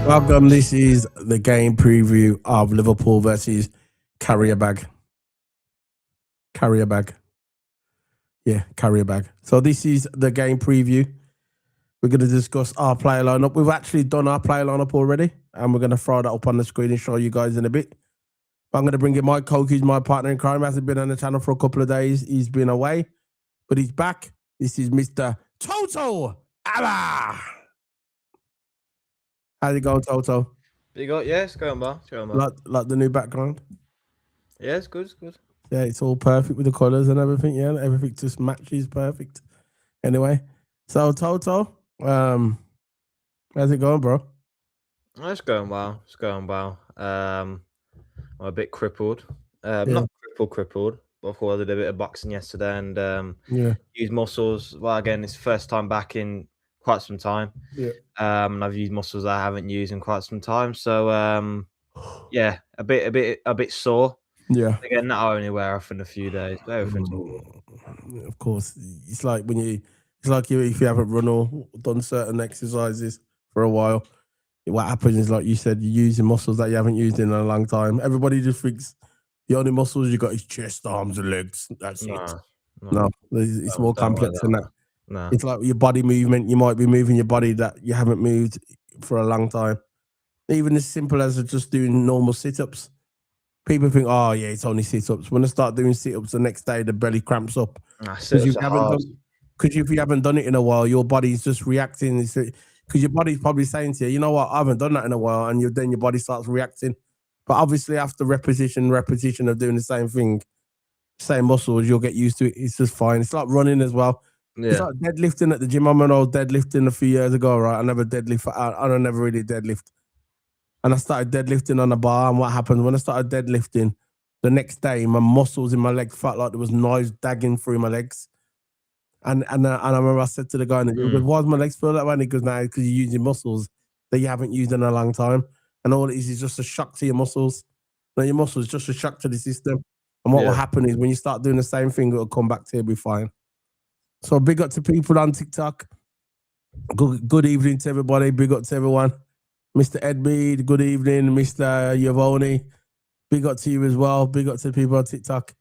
Welcome. This is the game preview of Liverpool versus Qarabag. Yeah, Qarabag. So this is the game preview. We're going to discuss our player lineup. We've actually done our player lineup already, and we're going to throw that up on the screen and show you guys in a bit. But I'm going to bring in Mike Coke, who's my partner in crime. Hasn't been on the channel for a couple of days. He's been away, but he's back. This is Mr. Toto Abba. How's it going, Toto? Yeah, it's going well. It's going well. Like the new background? Yeah, it's good. It's good. Yeah, it's all perfect with the colours and everything. Yeah, everything just matches perfect. Anyway, so Toto, how's it going, bro? It's going well. It's going well. I'm a bit crippled. Not crippled. But of course, I did a bit of boxing yesterday and used muscles. Well, again, it's first time back in quite some time. Yeah. And I've used muscles I haven't used in quite some time. So yeah, a bit sore. Yeah. Again, that only wear off in a few days. But everything's of course, it's like if you haven't run or done certain exercises for a while, what happens is, like you said, you're using muscles that you haven't used in a long time. Everybody just thinks the only muscles you got is chest, arms, and legs. That's it. No, it's more complex than that. No. It's like your body movement. You might be moving your body that you haven't moved for a long time. Even as simple as just doing normal sit-ups. People think, oh yeah, it's only sit-ups. When I start doing sit-ups, the next day the belly cramps up. Because if you haven't done it in a while, your body's just reacting. Because your body's probably saying to you, you know what, I haven't done that in a while, and then your body starts reacting. But obviously, after repetition of doing the same thing, same muscles, you'll get used to it. It's just fine. It's like running as well. Yeah. It's like deadlifting at the gym. I remember I was deadlifting a few years ago, right? I never really deadlift. And I started deadlifting on a bar, and what happened when I started deadlifting, the next day, my muscles in my legs felt like there was knives dagging through my legs. And I remember I said to the guy, and he goes, why does my legs feel that way? And he goes, no, because you're using muscles that you haven't used in a long time. And all it is just a shock to your muscles. No, your muscles just a shock to the system. And what will happen is when you start doing the same thing, it'll come back to you, it'll be fine. So big up to people on TikTok. Good evening to everybody. Big up to everyone. Mr. Edmead, good evening. Mr. Yavoni, big up to you as well. Big up to the people on TikTok.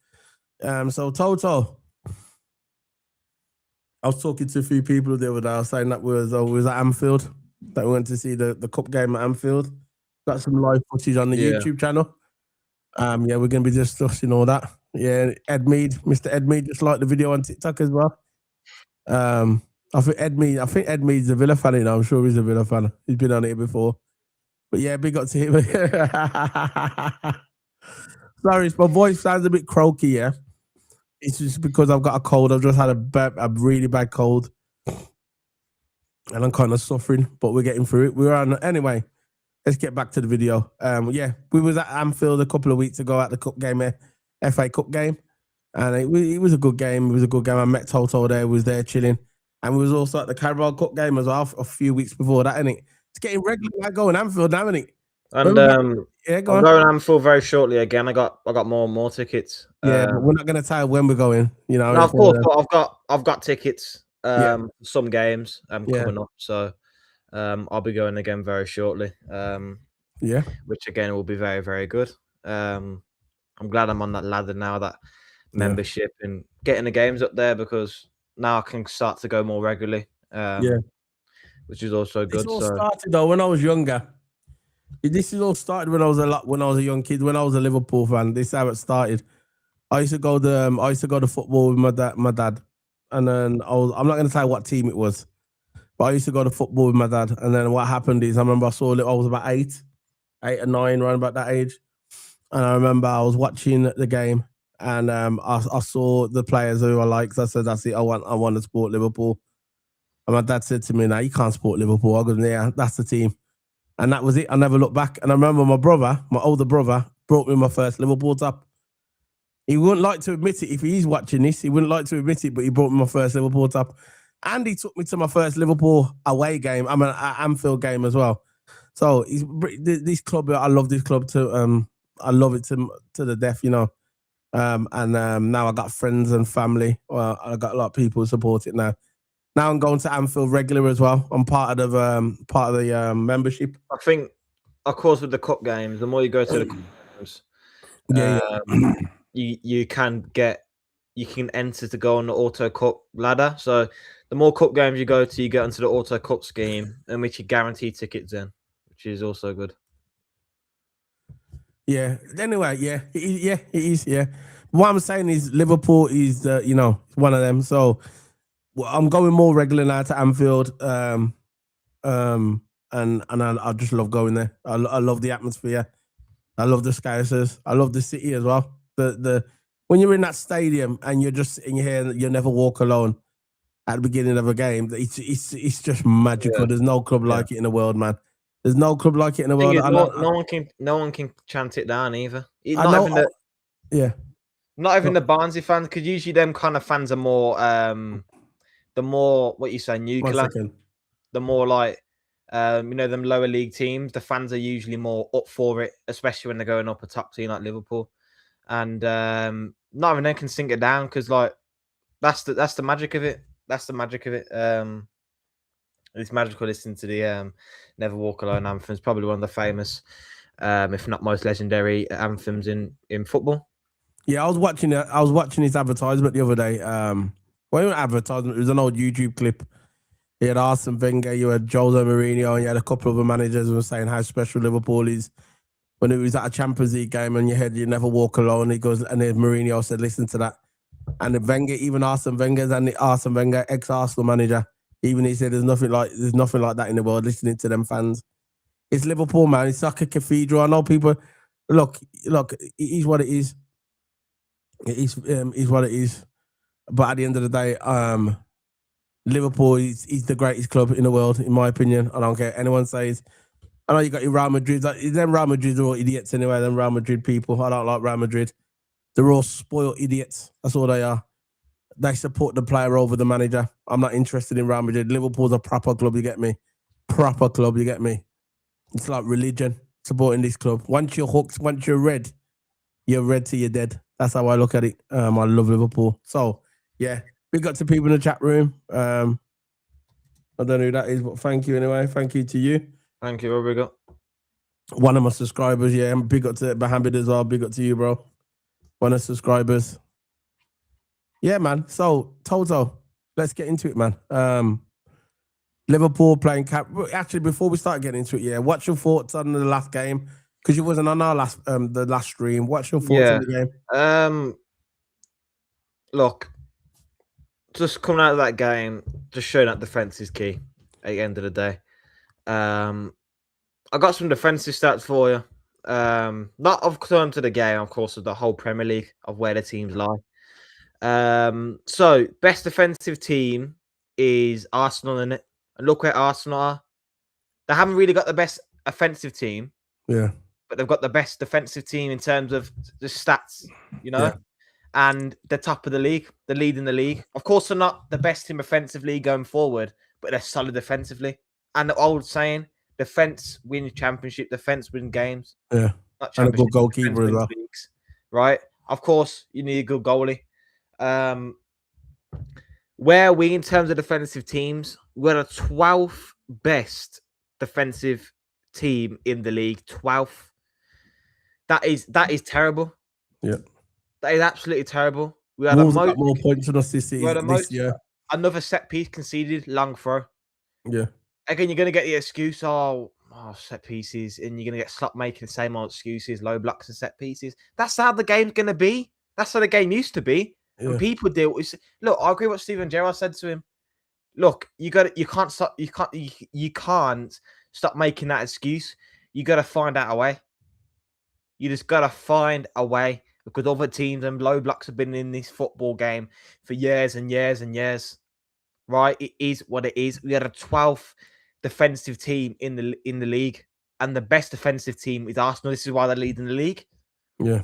So Toto, I was talking to a few people the other day. I was saying that we was at Anfield, that we went to see the cup game at Anfield. Got some live footage on the YouTube channel. Yeah, we're going to be discussing all that. Yeah, Mr. Edmead just liked the video on TikTok as well. I think Edmead's a Villa fan, you know. I'm sure he's a Villa fan. He's been on it before. But yeah, big up to him. Sorry, my voice sounds a bit croaky, yeah. It's just because I've got a cold. I've just had a really bad cold. And I'm kind of suffering, but we're getting through it. Anyway, let's get back to the video. Yeah, we was at Anfield a couple of weeks ago at the cup game, FA Cup game. And it was a good game. I met Toto there, was there chilling. And we was also at the Qarabag Cup game as well a few weeks before that, innit? It's getting regular. I go in Anfield now, innit? And I'm going to Anfield very shortly again. I got more tickets. Yeah, but we're not going to tell when we're going. You know, no, of course. But I've got tickets. Some games coming up, so I'll be going again very shortly. Which again will be very, very good. I'm glad I'm on that ladder now, that membership and getting the games up there, because now I can start to go more regularly. Which is also good. This all started though when I was younger. This is all started when I was a young kid. When I was a Liverpool fan, this is how it started. I used to go to football with my dad, and then I'm not going to say what team it was, but I used to go to football with my dad. And then what happened is I remember I was about 8 or 9, around about that age, and I remember I was watching the game. And I saw the players who I liked. I said, that's it. I want to support Liverpool. And my dad said to me, no, you can't support Liverpool. I go, yeah, that's the team. And that was it. I never looked back. And I remember my older brother, brought me my first Liverpool top. He wouldn't like to admit it if he's watching this. He wouldn't like to admit it, but he brought me my first Liverpool top. And he took me to my first Liverpool away game. I'm an Anfield game as well. So this club, I love this club too. I love it to the death, you know. Now I got friends and family. Well, I got a lot of people who support it now. Now I'm going to Anfield regular as well. I'm part of the membership. I think of course, with the cup games, the more you go to the cup games, you can enter to go on the auto cup ladder. So the more cup games you go to, you get onto the auto cup scheme, in which you guarantee tickets in, which is also good. Yeah. Anyway, it is. Yeah. What I'm saying is Liverpool is one of them. So I'm going more regular now to Anfield. And I just love going there. I love the atmosphere. I love the Scousers. I love the city as well. The when you're in that stadium and you're just sitting here and you never walk alone at the beginning of a game, it's just magical. There's no club like it in the world, man. There's no club like it in the world. No one can chant it down either. Not even the Barnsley fans, because usually them kind of fans are more the more what you say nuclear. The more like them lower league teams, the fans are usually more up for it, especially when they're going up a top team like Liverpool. And not even they can sink it down, because like that's the magic of it. That's the magic of it. It's magical listening to the Never Walk Alone anthem. It's probably one of the famous, if not most legendary anthems in football. Yeah, I was watching his advertisement the other day. Well, it wasn't advertisement, it was an old YouTube clip. He had Arsene Wenger, you had Jose Mourinho, and you had a couple of other managers who were saying how special Liverpool is. When it was at a Champions League game and you heard you never walk alone, he goes, and then Mourinho said, listen to that. And the Wenger, even Arsene Wenger, ex-Arsenal manager, even he said there's nothing like that in the world, listening to them fans. It's Liverpool, man. It's like a cathedral. I know people, look, it is what it is. It is what it is. But at the end of the day, Liverpool is the greatest club in the world, in my opinion. I don't care what anyone says. I know you got your Real Madrid. Them Real Madrid are all idiots anyway, them Real Madrid people. I don't like Real Madrid. They're all spoiled idiots. That's all they are. They support the player over the manager. I'm not interested in Real Madrid. Liverpool's a proper club, you get me? Proper club, you get me? It's like religion, supporting this club. Once you're hooked, once you're red till you're dead. That's how I look at it. I love Liverpool. So, yeah, we got to people in the chat room. I don't know who that is, but thank you anyway. Thank you to you. Thank you. What we got? One of my subscribers, yeah. Big up to Mohammed as well. Big up to you, bro. One of the subscribers. Yeah, man. So, Toto, let's get into it, man. Liverpool playing cap. Actually, before we start getting into it, yeah, what's your thoughts on the last game? Because you wasn't on our the last stream. What's your thoughts on the game? Look, just coming out of that game, just showing that defense is key at the end of the day. I got some defensive stats for you. Not of turn to the game, of course, of the whole Premier League of where the teams lie. So best defensive team is Arsenal in it. And look where Arsenal are. They haven't really got the best offensive team. Yeah. But they've got the best defensive team in terms of the stats, Yeah. And they're top of the league. They're leading the league. Of course, they're not the best team offensively going forward, but they're solid defensively. And the old saying, defense wins championship, defense wins games. Yeah. Not and a good goalkeeper as well. Leagues, right? Of course, you need a good goalie. Where are we in terms of defensive teams? We're the 12th best defensive team in the league. 12th. That is terrible. Yeah. That is absolutely terrible. We had more points than us this year. Another set piece conceded, long throw. Yeah. Again, you're going to get the excuse, set pieces, and you're going to get Klopp making the same old excuses, low blocks and set pieces. That's how the game's going to be. That's how the game used to be. Yeah. And people deal with. Look, I agree with what Steven Gerrard said to him. Look, you can't stop making that excuse. You got to find out a way. You just got to find a way, because other teams and low blocks have been in this football game for years and years and years. Right? It is what it is. We had a 12th defensive team in the league, and the best defensive team is Arsenal. This is why they're leading the league. Yeah.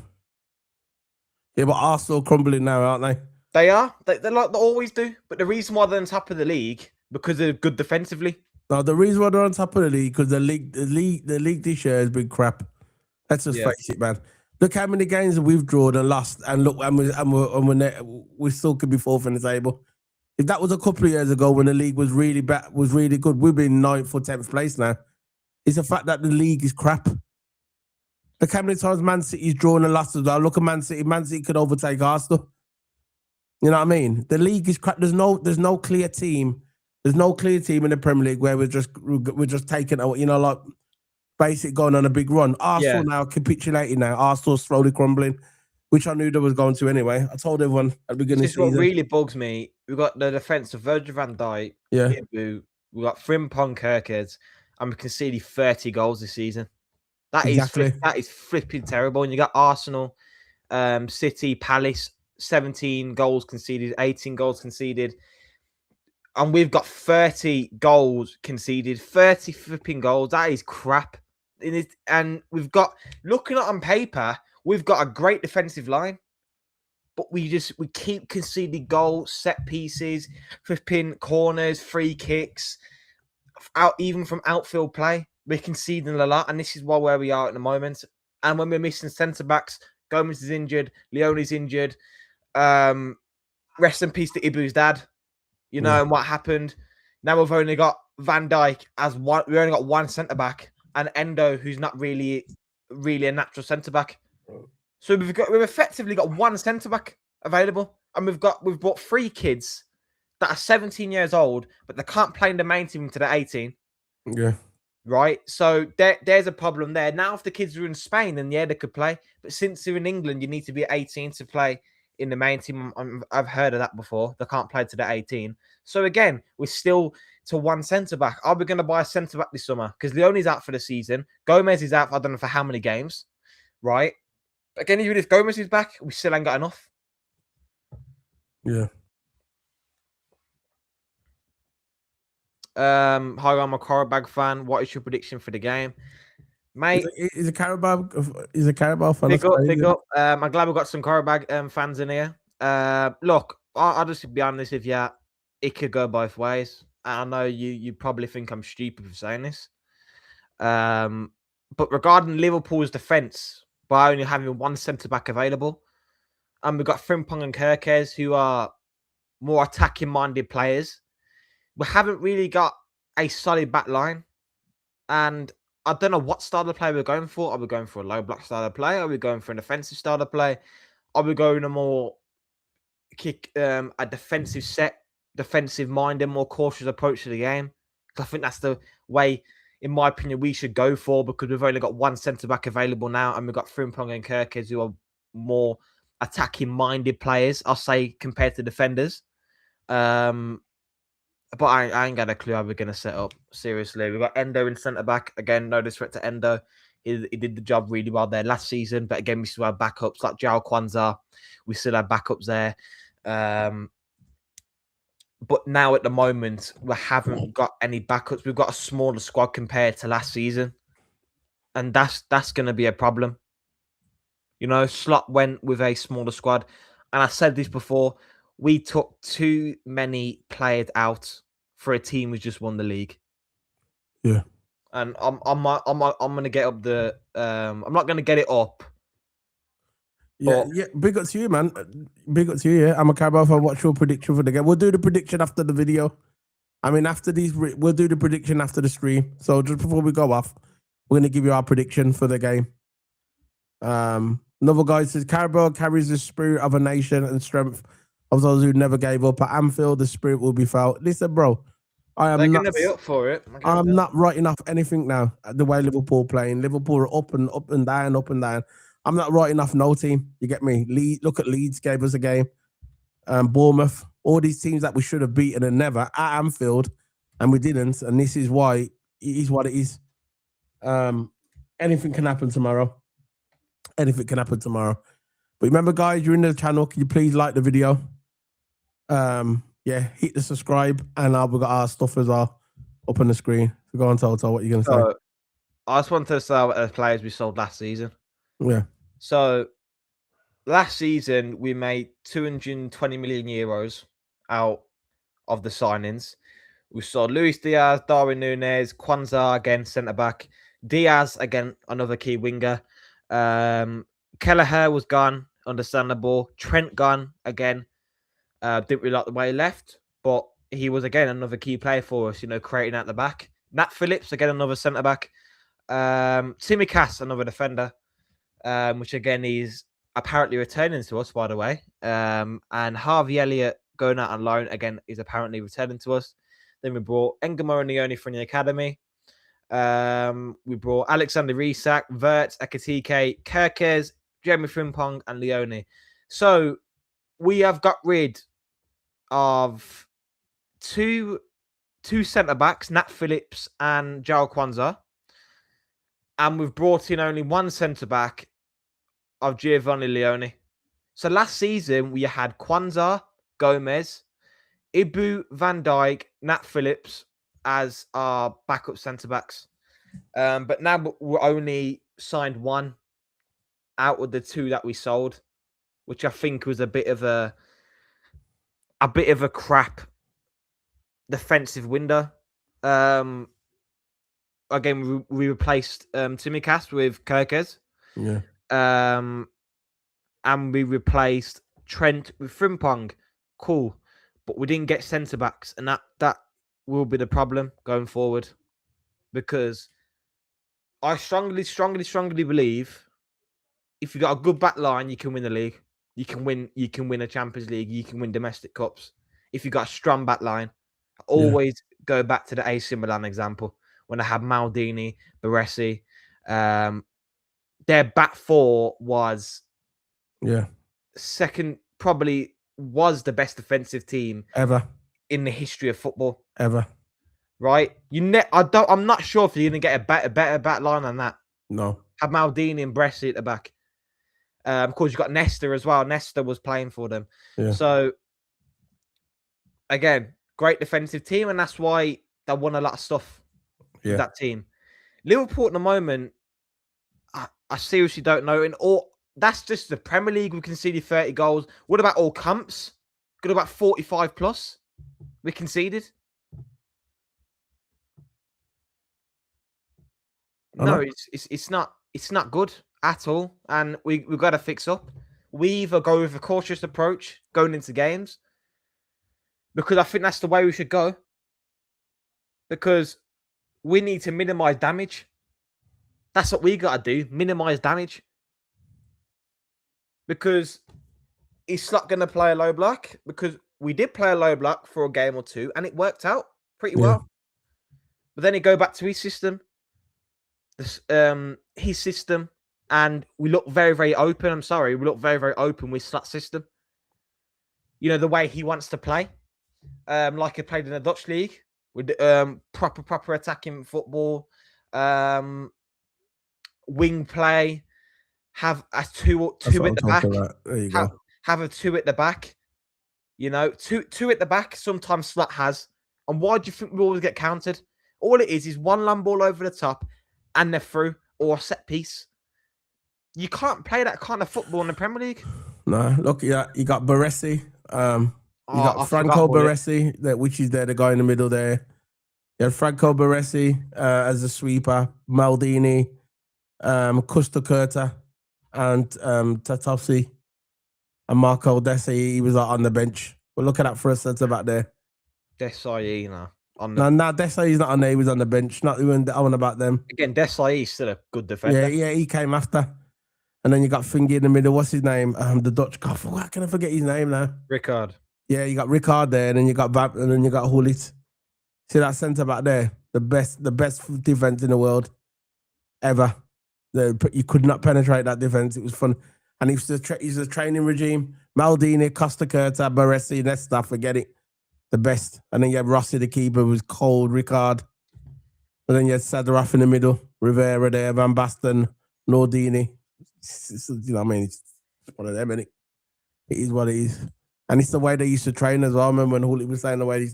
Yeah, but Arsenal crumbling now, aren't they? They are. They're like they always do. But the reason why they're on top of the league, because they're good defensively. No, the reason why they're on top of the league, because the league this year has been crap. Let's just face it, man. Look how many games we've drawn and lost, and look, we still could be fourth in the table. If that was a couple of years ago when the league was really bad, was really good, we've been 9th or 10th place now. It's the fact that the league is crap. Look how many times Man City's drawn and lost as well. Look at Man City. Man City could overtake Arsenal. You know what I mean? The league is crap. There's no clear team. There's no clear team in the Premier League where we're just taking out, you know, like basic going on a big run. Arsenal now capitulating now. Arsenal slowly crumbling, which I knew they was going to anyway. I told everyone at the beginning of the season. What really bugs me. We've got the defence of Virgil van Dijk, Ibu, we've got Frimpong, Kirkheads, and we conceded 30 goals this season. That is flipping terrible. And you got Arsenal, City, Palace, 17 goals conceded, 18 goals conceded. And we've got 30 goals conceded, 30 flipping goals. That is crap. And we've got, looking at on paper, we've got a great defensive line. But we keep conceding goals, set pieces, flipping corners, free kicks, even from outfield play. We're conceding a lot. And this is where we are at the moment. And when we're missing centre-backs, Gomez is injured, Leone's injured. Rest in peace to Ibu's dad. You know, and what happened. Now we've only got Van Dijk as one. We only got one centre back, and Endo, who's not really a natural centre back. So we've effectively got one centre back available, and we've brought 3 kids that are 17 years old, but they can't play in the main team until they're 18. Yeah. Right. So there's a problem there. Now, if the kids are in Spain, then they could play. But since they're in England, you need to be 18 to play in the main team. I've heard of that before. They can't play to the 18. So again, we're still to one centre back. Are we going to buy a centre back this summer? Because Leone's out for the season. Gomez is out for, I don't know for how many games, right? Again, even if Gomez is back, we still ain't got enough. Yeah. Hi, I'm a Qarabag fan. What is your prediction for the game? Mate, is a Qarabag fan? Big up. I'm glad we've got some Qarabag fans in here. Look, I'll just be honest with you. It could go both ways. I know you probably think I'm stupid for saying this. But regarding Liverpool's defence, by only having one centre-back available, and we've got Frimpong and Kirkheads, who are more attacking-minded players, we haven't really got a solid back line. And I don't know what style of play we're going for. Are we going for a low block style of play? Are we going for an offensive style of play? Are we going a more a defensive set, defensive minded, more cautious approach to the game? Because I think that's the way, in my opinion, we should go for, because we've only got one centre back available now, and we've got Frimpong and Kirkheads, who are more attacking minded players, I'll say, compared to defenders. But I ain't got a clue how we're going to set up. Seriously, we've got Endo in centre-back. Again, no disrespect to Endo. He did the job really well there last season. But again, we still have backups like João Kwanzaa. We still have backups there. But now at the moment, we haven't got any backups. We've got a smaller squad compared to last season. And that's going to be a problem. You know, Slot went with a smaller squad. And I said this before. We took too many players out for a team who's just won the league. Yeah. And I'm gonna get up the I'm not gonna get it up. Yeah, big up to you, man. Big up to you, yeah. I'm a Qarabag fan. What's your prediction for the game? We'll do the prediction after the video. I mean, after these, we'll do the prediction after the stream. So just before we go off, we're gonna give you our prediction for the game. Another guy says Qarabag carries the spirit of a nation and strength of those who never gave up. At Anfield, the spirit will be felt. Listen, bro, they're going to be up for it. I'm not writing off anything now. The way Liverpool playing, Liverpool are up and down, up and down. I'm not writing off no team. You get me? Look at Leeds gave us a game. Bournemouth, all these teams that we should have beaten and never at Anfield, and we didn't. And this is why it is what it is. Anything can happen tomorrow. Anything can happen tomorrow. But remember, guys, you're in the channel. Can you please like the video? Yeah, hit the subscribe, and we've got our stuff as well up on the screen. So go on, Toto, what are you going to say? I just wanted to say about the players we sold last season. Yeah. So last season, we made 220 million euros out of the signings. We sold Luis Diaz, Darwin Núñez, Kwanzaa, again, centre-back. Diaz, again, another key winger. Kelleher was gone, understandable. Trent gone, again. Didn't really like the way he left, but he was, again, another key player for us, you know, creating at the back. Nat Phillips, again, another centre-back. Tsimikas, another defender. which again is apparently returning to us, by the way. And Harvey Elliott going out on loan again is apparently returning to us. Then we brought Engamo and Leone from the academy. We brought Alexander Isak, Vert, Ekatike, Kerkez, Jeremy Frimpong, and Leone. So we have got rid of two centre backs, Nat Phillips and Joao Kwanzaa, and we've brought in only one centre back of Giovanni Leone. So last season we had Kwanzaa, Gomez, Ibu, Van Dijk, Nat Phillips as our backup centre backs. But now we're only signed one out of the two that we sold, which I think was a bit of a crap defensive window. Again, we replaced Tsimikas with Kerkez. Yeah. And we replaced Trent with Frimpong. Cool. But we didn't get centre backs, and that will be the problem going forward. Because I strongly believe if you got a good back line, you can win the league. You can win a Champions League, you can win domestic cups. If you got a strong back line, I always go back to the AC Milan example when I had Maldini, Baresi. Their back four was second, probably was the best defensive team ever in the history of football. Ever. Right? I'm not sure if you're gonna get a better back line than that. No. Have Maldini and Baresi at the back. Of course, you've got Nesta as well. Nesta was playing for them. Yeah. So again, great defensive team, and that's why they won a lot of stuff with that team. Liverpool at the moment, I seriously don't know. And that's just the Premier League. We conceded 30 goals. What about all camps? Got about 45 plus. We conceded. No, it's not good at all, and we've got to fix up. We either go with a cautious approach going into games, because I think that's the way we should go. Because we need to minimize damage. That's what we got to do, minimize damage. Because it's not going to play a low block, because we did play a low block for a game or two, and it worked out pretty well. But then he go back to his system, and we look very, very open. I'm sorry, we look very, very open with that system. You know, the way he wants to play, like he played in the Dutch league with proper attacking football, wing play, have a two at the back. There you go. Have a two at the back. You know, two at the back. Sometimes Slot has. And why do you think we always get countered? All it is one long ball over the top, and they're through, or a set piece. You can't play that kind of football in the Premier League. No, look, you got Baresi. You got Franco Baresi, which is the guy in the middle there. You had Franco Baresi as a sweeper, Maldini, Costa Curta, and Tatossi, and Marco Desai. He was on the bench. But look at that for a centre back there. Desai, No, Desai's not on there. He was on the bench. Not even on about them. Again, Desai is still a good defender. Yeah, he came after. And then you got Fingy in the middle. What's his name? The Dutch guy. How can I forget his name now? Ricard. Yeah, you got Ricard there, and then you got Bab, and then you got Hullit. See that centre back there? The best defense in the world ever. You could not penetrate that defense. It was fun. And he's a training regime. Maldini, Costa Curta, Baresi, Nesta, forget it. The best. And then you have Rossi, the keeper, who was cold, Ricard. And then you had Sadaraf in the middle, Rivera there, Van Basten, Nordini. You know what I mean? It's one of them, isn't it? It is what it is. And it's the way they used to train as well. I remember when Hullit was saying the way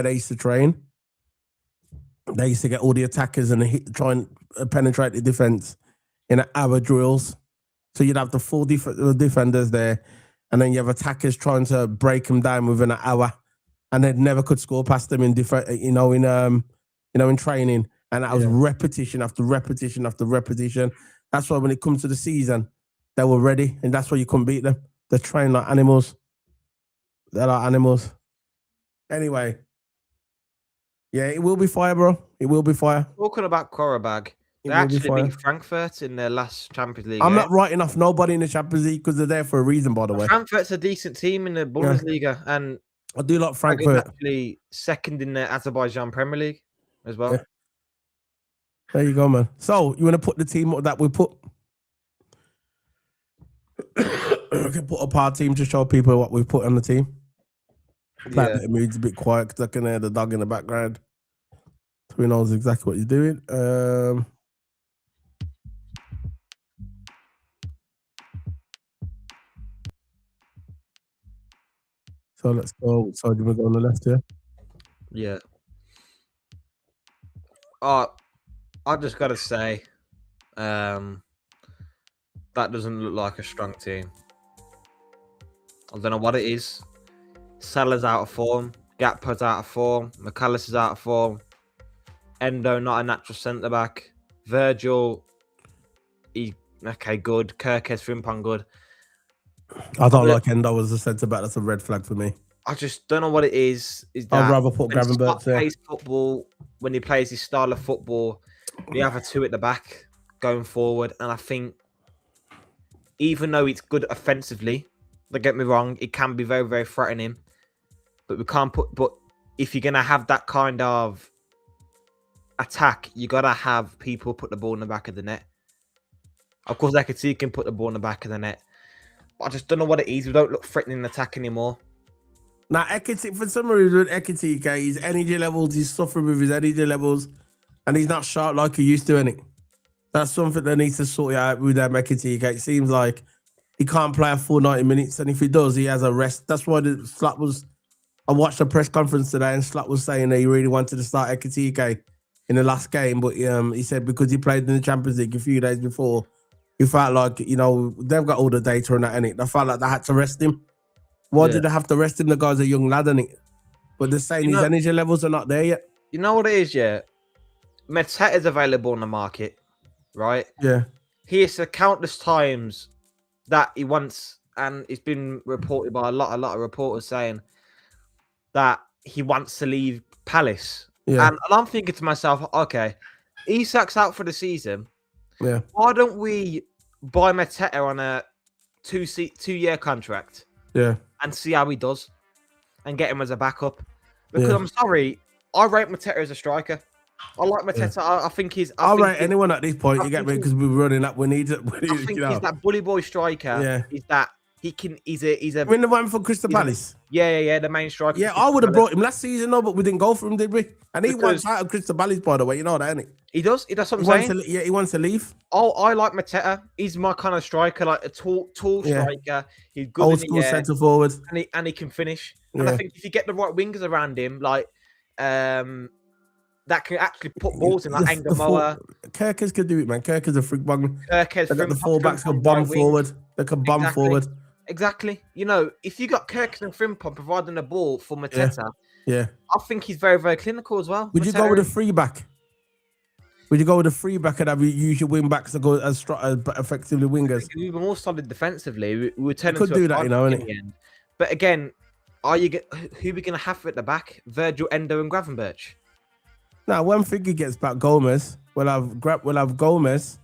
they used to train. They used to get all the attackers and try and penetrate the defense in hour drills. So you'd have the full defenders there, and then you have attackers trying to break them down within an hour, and they never could score past them in in training. And that was repetition after repetition after repetition. That's why when it comes to the season, they were ready, and that's why you couldn't beat them. They train like animals. They're like animals. Anyway, yeah, it will be fire, bro. It will be fire. Talking about Qarabag, They actually beat Frankfurt in their last Champions League. I'm not writing off nobody in the Champions League because they're there for a reason, by the way. Frankfurt's a decent team in the Bundesliga, and I do like Frankfurt. Actually, second in the Azerbaijan Premier League as well. Yeah. There you go, man. So you want to put the team that we put? We can put up our team to show people what we put on the team. That bit of mood's a bit quiet because I can hear the dog in the background. So he knows exactly what you're doing. So let's go. So do we go on the left here? Yeah. I just gotta say, that doesn't look like a strong team. I don't know what it is. Salah's out of form. Gakpo's out of form. McAllister's out of form. Endo not a natural centre back. Virgil, good. Kirkes Frimpong, good. I don't like Endo as a centre back. That's a red flag for me. I just don't know what it is. That I'd rather put Gravenberch there. Plays football, when he plays his style of football, you have a two at the back going forward. And I think even though it's good offensively, don't get me wrong, it can be very, very threatening. But we can't put. But if you're gonna have that kind of attack, you gotta have people put the ball in the back of the net. Of course, Ekitike can put the ball in the back of the net. But I just don't know what it is. We don't look threatening in attack anymore. Now, Ekitike, for some reason, Ekitike, his energy levels, he's suffering with his energy levels, and he's not sharp like he used to, innit? That's something that needs to sort out with that Ekitike. It seems like he can't play a full 90 minutes, and if he does, he has a rest. That's why the Slot was. I watched a press conference today, and Slot was saying that he really wanted to start Ekitike in the last game, but he said because he played in the Champions League a few days before, he felt like, they've got all the data on that, innit? They felt like they had to rest him. Why did they have to rest him? The guy's a young lad, innit? But they're saying his energy levels are not there yet. You know what it is, yeah? Mateta is available on the market, right? Yeah. He has countless times that he wants, and it's been reported by a lot of reporters saying that he wants to leave Palace. Yeah. And I'm thinking to myself, okay, Isak's out for the season. Yeah. Why don't we buy Mateta on a 2-year contract? Yeah. And see how he does and get him as a backup. Because I'm sorry, I rate Mateta as a striker. I like Mateta. Yeah. I think he's... I'll rate anyone at this point, you get me? Because we're running up. We need to... I think he's that bully boy striker. Yeah. He's that... He's a... We're in the one for Crystal Palace. Yeah, the main striker. Yeah, I would have brought him last season, though, but we didn't go for him, did we? And he wants out of Crystal Palace, by the way. You know that, innit? He does what I'm saying. He wants to leave. Oh, I like Mateta. He's my kind of striker, like a tall striker. He's good old school centre forward. And he can finish. And I think if you get the right wingers around him, like that can actually put balls in, like Angamoa. Kirkes can do it, man. Kirkes a freak bung. Kirkes, the fullbacks can bomb forward. They can bomb forward. Exactly. If you got Kirkes and Frimpong providing the ball for Mateta, I think he's very, very clinical as well. Would you go with a free back? Would you go with a free back and have you use your wing backs to go as effectively wingers? We were more solid defensively. We were turning could do that, innit? The end. But again, who are we going to have at the back? Virgil, Endo, and Gravenberch. Now, when Figgy gets back, Gomez, we'll have Gomez,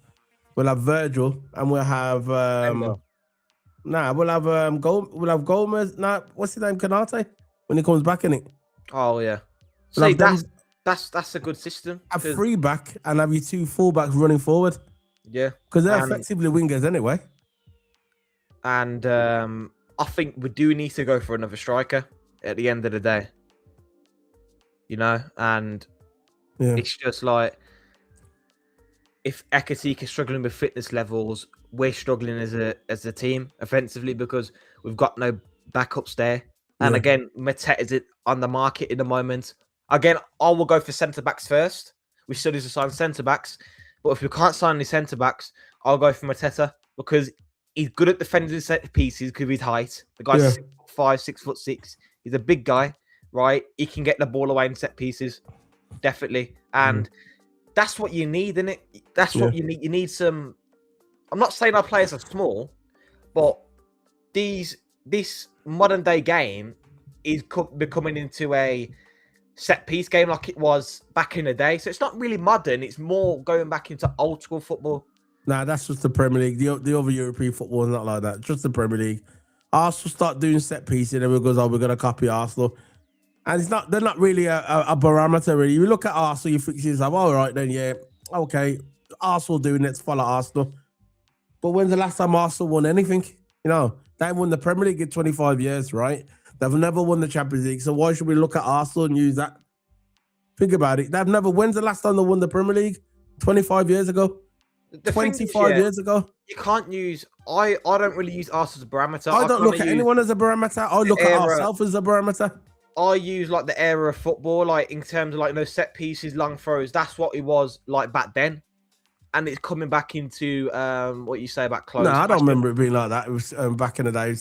we'll have Virgil, and we'll have we'll have Gomez. Nah, what's his name? Kanate when he comes back, innit? Oh yeah. See, that's a good system. Have three back and have your two fullbacks running forward. Yeah, because they're effectively wingers anyway. And I think we do need to go for another striker at the end of the day. And it's just like if Ekitike is struggling with fitness levels, we're struggling as a team offensively because we've got no backups there. And again, Mateta is on the market in the moment. Again, I will go for centre backs first. We still need to sign centre backs, but if we can't sign any centre backs, I'll go for Mateta because he's good at defending set pieces because of his height. The guy's 6'5", 6'6". He's a big guy, right? He can get the ball away in set pieces, definitely. And that's what you need, isn't it? That's what you need. You need some. I'm not saying our players are small, but this modern day game is becoming into a set piece game like it was back in the day. So it's not really modern. It's more going back into old school football. Nah, that's just the Premier League. The other European football is not like that. Just the Premier League. Arsenal start doing set pieces and everyone goes, oh, we're going to copy Arsenal. And it's not. They're not really a barometer, really. You look at Arsenal, you think to yourself, all right, then, yeah, okay, Arsenal doing it, follow Arsenal. But when's the last time Arsenal won anything? You know, they haven't won the Premier League in 25 years, right? They've never won the Champions League. So why should we look at Arsenal and use that? Think about it. They've never. When's the last time they won the Premier League? 25 years ago? 25 years ago? You can't use. I don't really use Arsenal as a barometer. I don't look at anyone as a barometer. I look at ourselves as a barometer. I use like the era of football, like in terms of like those set pieces, long throws. That's what it was like back then. And it's coming back into what you say about close. No, I don't remember it being like that. It was back in the day.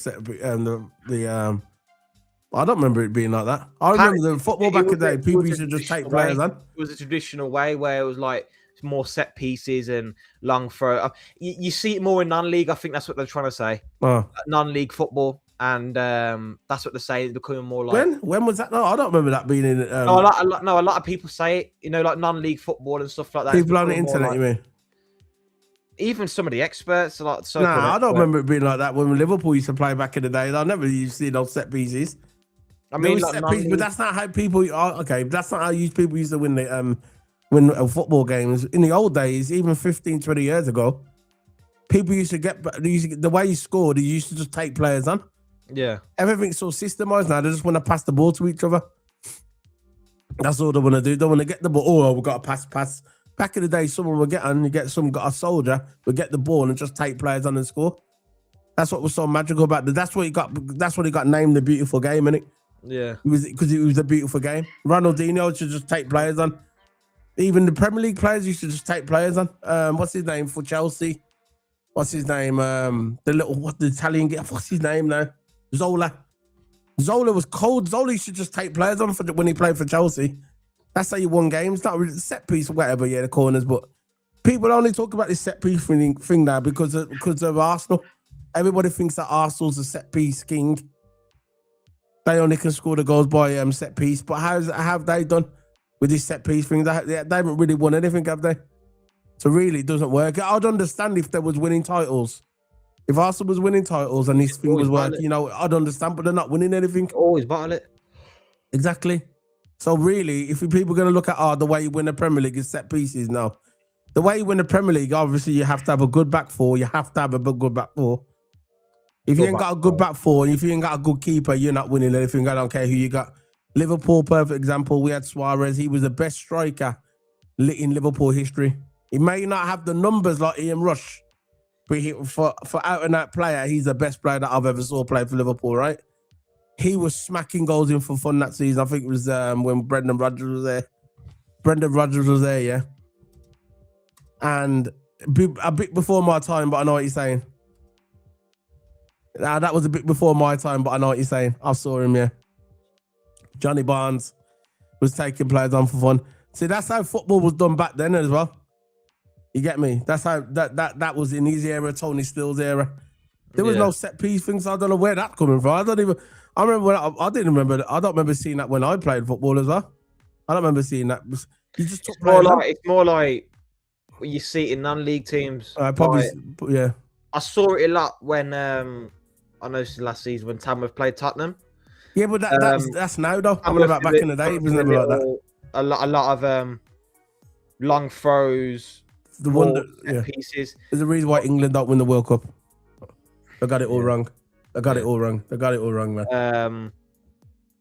I don't remember it being like that. I remember the football back in the day. People used to just take players on. It was a traditional way where it was like more set pieces and long throw. You see it more in non-league. I think that's what they're trying to say. Non-league football, and that's what they're saying. It's becoming more like. When was that? No, I don't remember that being in. No, a lot of people say it. You know, like non-league football and stuff like that. People on the internet, you mean? Even some of the experts, like I don't remember it being like that when Liverpool used to play back in the day. I never used to see those set pieces. I mean, like set pieces, but that's not how people. Okay, that's not how people used to win the win football games in the old days. Even 15, 20 years ago, people used to get the way you scored. You used to just take players on. Yeah, everything's so systemized now. They just want to pass the ball to each other. That's all they want to do. They want to get the ball. Oh, we've got to pass. Back in the day, someone would got a soldier, would get the ball and just take players on and score. That's what was so magical about it. That's what he got named the beautiful game, innit? Yeah. Because it was a beautiful game. Ronaldinho should just take players on. Even the Premier League players used to just take players on. What's his name for Chelsea? What's his name? The Italian guy. What's his name now? Zola. Zola was cold. Zola used to just take players on when he played for Chelsea. That's how you won games. Not really set piece or whatever, yeah, the corners. But people only talk about this set piece thing now because of Arsenal. Everybody thinks that Arsenal's a set piece king. They only can score the goals by set piece. But how have they done with this set piece thing? They haven't really won anything, have they? So really, it doesn't work. I'd understand if they was winning titles. If Arsenal was winning titles and this thing was working, you know, I'd understand. But they're not winning anything. Always battle it. Exactly. So really, if people are going to look at the way you win the Premier League is set pieces, no. The way you win the Premier League, obviously, you have to have a good back four. You have to have a good back four. If you ain't got a good back four, and if you ain't got a good keeper, you're not winning anything. I don't care who you got. Liverpool, perfect example. We had Suarez. He was the best striker in Liverpool history. He may not have the numbers like Ian Rush, but for out and out player, he's the best player that I've ever saw play for Liverpool, right? He was smacking goals in for fun that season. I think it was when Brendan Rodgers was there. Brendan Rodgers was there, yeah. And a bit before my time, but I know what you're saying. That was a bit before my time, but I know what you're saying. I saw him, yeah. Johnny Barnes was taking players on for fun. See, that's how football was done back then as well. You get me? That's how that was in his era, Tony Still's era. There was no set piece things. I don't know where that's coming from. I don't remember seeing that when I played football as well. I don't remember seeing that. You just took it's more like what you see in non-league teams. Yeah. I saw it a lot when I noticed last season when Tamworth played Tottenham. Yeah, but that's now though. I'm about back in the day. It was never like that. A lot of long throws, pieces. There's a reason why England don't win the World Cup. They got it all wrong. They got it all wrong, man.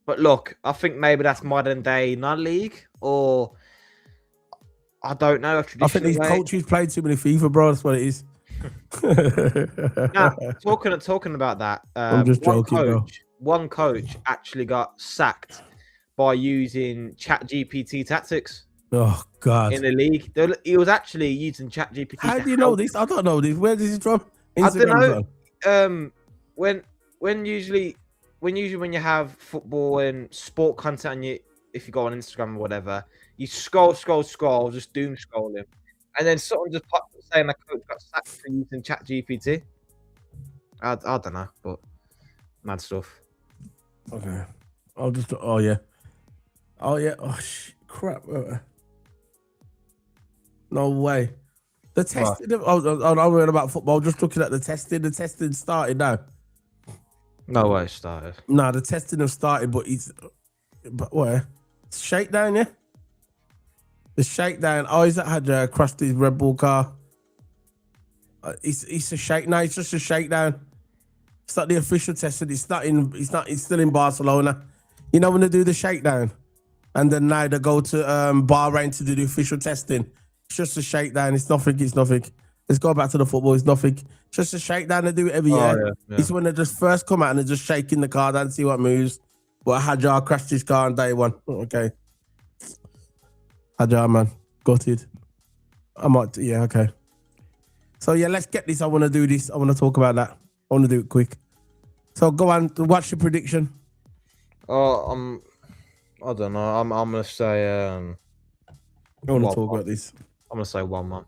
But look, I think maybe that's modern day non-league, or I don't know. I think these coaches played too many FIFA, bro. That's what it is. Now, talking about that, I'm just joking, bro. One coach actually got sacked by using ChatGPT tactics. Oh God! In the league, he was actually using ChatGPT. How do you know this? I don't know this. Where is this from? Instagram, I don't know. When usually when you have football and sport content, and if you go on Instagram or whatever, you scroll, just doom scrolling, and then someone just popped up saying that coach got sacked for using ChatGPT. I don't know, but mad stuff. Okay, I'll just. Oh yeah. Oh yeah. Oh crap. No way. The testing. I'm worried about football. Just looking at the testing. The testing started now. No way it started. No, the testing have started, but where? Shakedown, yeah. The shakedown. Oh, he's had crashed his Red Bull car. It's a shake. No, it's just a shakedown. It's not the official testing. It's not in. It's not. It's still in Barcelona. You know when they do the shakedown, and then now they go to Bahrain to do the official testing. It's just a shakedown. It's nothing. It's nothing. Let's go back to the football. It's nothing. It's just a shakedown. They do it every year. Yeah. It's when they just first come out and they're just shaking the car down to see what moves. But Hajar crashed his car on day one. Okay. Hajar, man. Gutted. I might. Yeah, okay. So, yeah, let's get this. I want to do this. I want to talk about that. I want to do it quick. So, go on. What's your prediction? Oh, I don't know. I'm going to say... I want to talk about this. I'm going to say 1-1.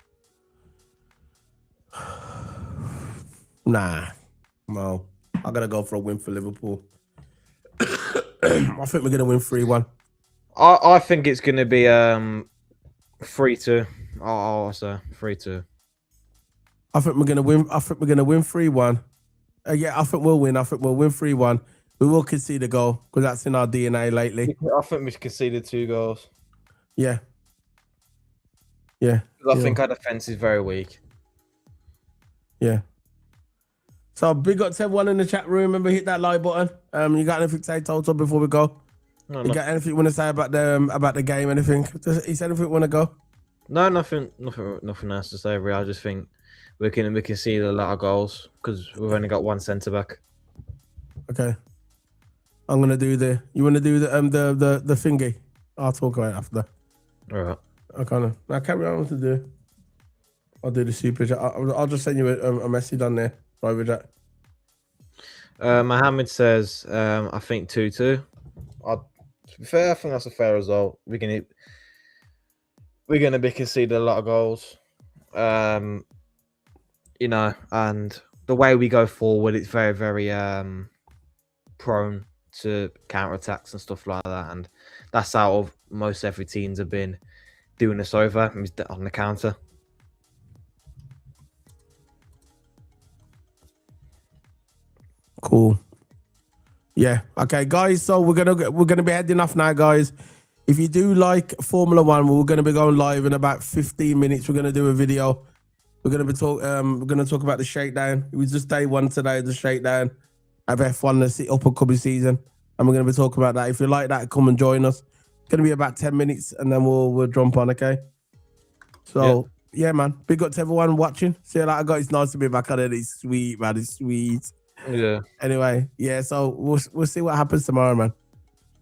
Nah. No. I got to go for a win for Liverpool. I think we're going to win 3-1. I think it's going to be 3-2. I'll say 3-2. I think we're going to win. I think we're going to win 3-1. Yeah, I think we'll win. I think we'll win 3-1. We will concede a goal because that's in our DNA lately. I think we conceded 2 goals. Yeah. Yeah. I think our defense is very weak. Yeah. So big up to everyone in the chat room. Remember, hit that like button. You got anything to say, Toto, before we go? No. You got anything you want to say about the game? Anything? Is anything you want to go? No, nothing else to say. Really. I just think we can see a lot of goals because we've only got one centre back. Okay. I'm gonna do the. You want to do the thingy? I'll talk about it after. All right. I kind of. Now carry on what to do. I'll do the super chat. I'll just send you a message on there, private chat. Mohammed says, I think 2-2. To be fair, I think that's a fair result. We're gonna be conceding a lot of goals. You know, and the way we go forward, it's very, very prone to counter-attacks and stuff like that. And that's how most every teams have been doing us over on the counter. Cool. Yeah. Okay, guys. So we're gonna be heading off now, guys. If you do like Formula One, we're gonna be going live in about 15 minutes. We're gonna do a video. We're gonna talk about the shakedown. It was just day one today, the shakedown of F1, the up and coming season, and we're gonna be talking about that. If you like that, come and join us. It's gonna be about 10 minutes, and then we'll jump on. Okay. So yeah, man. Big up to everyone watching. See you later, guys. It's nice to be back on it. It's sweet, man. It's sweet. Yeah. Anyway, yeah. So we'll see what happens tomorrow, man.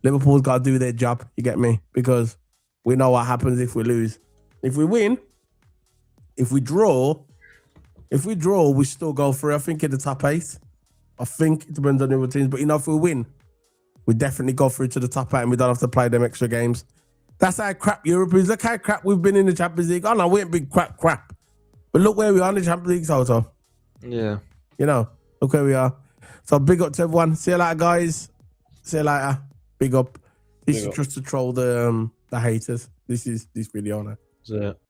Liverpool's got to do their job. You get me? Because we know what happens if we lose. If we win, if we draw, we still go through. I think in the top 8. I think it depends on the other teams, but you know, if we win, we definitely go through to the top 8, and we don't have to play them extra games. That's how crap Europe is. Look how crap we've been in the Champions League. Oh no, we ain't been crap, but look where we are in the Champions League, Toto. Yeah. You know. Look where we are. So big up to everyone. See you later, guys. See you later. Big up. This is just to troll the haters. This video now. That's it.